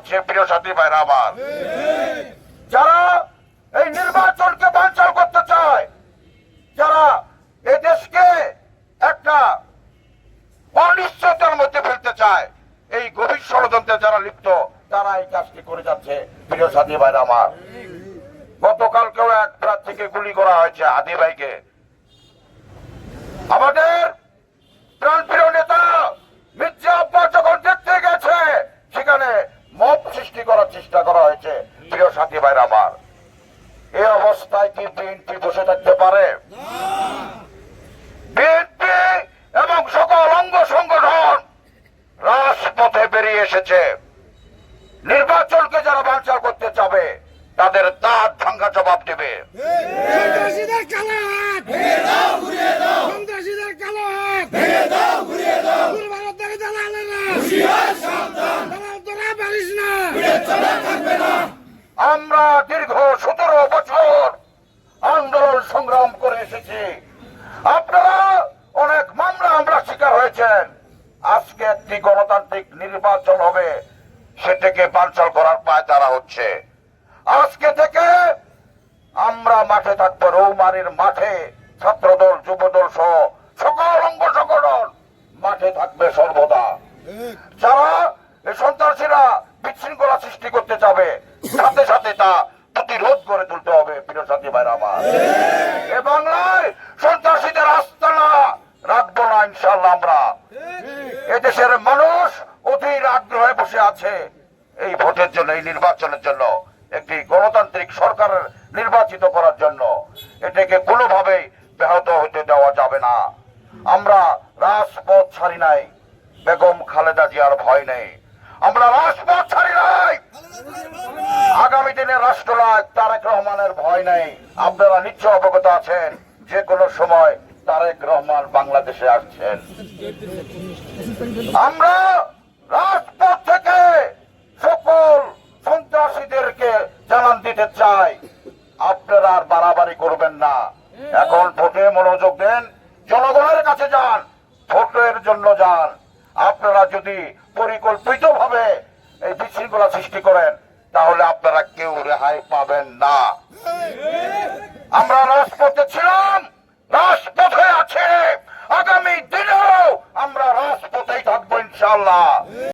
হচ্ছে প্রিয় সাথী ভাইরা আমার। যারা এই নির্বাচনকে বানচাল করতে চায়, যারা এই দেশকে একটা অনিশ্চয়তার মধ্যে ফেলতে চায়, এই গভীর ষড়যন্ত্রে যারা লিপ্ত, তারা এই কাজটি করে যাচ্ছে প্রিয় সাথী ভাইরা আমার। গতকালকেও এক প্রার্থীকে গুলি করা হয়েছে, হাদি ভাইকে। আমাদের প্রাণপ্রিয় নেতা মির্জা আব্বাস যখন দেখতে গেছে, সেখানে মব সৃষ্টি করার চেষ্টা করা হয়েছে প্রিয় সাথী ভাইরা আমার। এই অবস্থায় কি বিএনপি বসে থাকতে পারে? বিএনপি এবং সকল অঙ্গ সংগঠন রাজপথে বেরিয়ে এসেছে। নির্বাচনকে যারা বানচাল করতে চাবে, তাদের দাঁত ভাঙ্গা জবাব দেবে। সন্ত্রাসীদের কালো হাত ভেঙে দাও, ঘুরিয়ে দাও। সন্ত্রাসীদের কালো হাত ভেঙে দাও, ঘুরিয়ে দাও। দুর্ভাগ্যের দালালেরা হুঁশিয়ার, সাবধান। দালাল তোরা পারিস না, বিবেচনা থাকবে না। আমরা দীর্ঘ 17 বছর আন্দোলন সংগ্রাম করে এসেছি। আপনারা অনেক মামলা আমরা শিকার হয়েছেন। আজকে একটি গণতান্ত্রিক নির্বাচন হবে, সেটাকে বানচাল করার পায়তারা হচ্ছে। আজকে থেকে আমরা মাঠে থাকবো, রৌমারীর মাঠে ছাত্রদল, যুবদল সহ সকল অঙ্গ সংগঠন মাঠে থাকবে সর্বদা। যারা এই সন্ত্রাসীরা বিশৃঙ্খলা সৃষ্টি করতে যাবে, সাথে সাথে তা প্রতিরোধ করে তুলতে হবে প্রিয় সাথী ভাইরা আমার। এ বাংলায় সন্ত্রাসীদের আস্তানা রাখবো না ইনশাআল্লাহ। আমরা এদেশের মানুষ অধীর আগ্রহে বসে আছে এই ভোটের জন্য, এই নির্বাচনের জন্য, একটি গণতান্ত্রিক সরকার নির্বাচিত করার জন্য। এটাকে কোনোভাবেই ব্যাহত হতে দেওয়া যাবে না। আমরা রাজপথ ছাড়ি নাই, বেগম খালেদা জিয়ার ভয় নেই। আমরা রাজপথ ছাড়ি নাই, আগামী দিনে রাষ্ট্রনায়ক তারেক রহমানের ভয় নেই। আপনারা নিশ্চয় অবগত আছেন, যে কোনো সময় তারেক রহমান বাংলাদেশে আসছেন। আমরা রাজপথ থেকে সকল সন্ত্রাসীদেরকে জানান দিতে চাই, আপনারা আর বাড়াবাড়ি করবেন না। এখন ভোটে মনোযোগ দেন, জনগণের কাছে যান, ভোটের জন্য যান। আপনারা যদি পরিকল্পিতভাবে এই বিশৃঙ্খলা সৃষ্টি করেন, তাহলে আপনারা কেউ রেহাই পাবেন না। আমরা রাজপথে ছিলাম, রাজপথে আছে, আগামী দিনেও আমরা রাজপথেই থাকবো ইনশাআল্লাহ।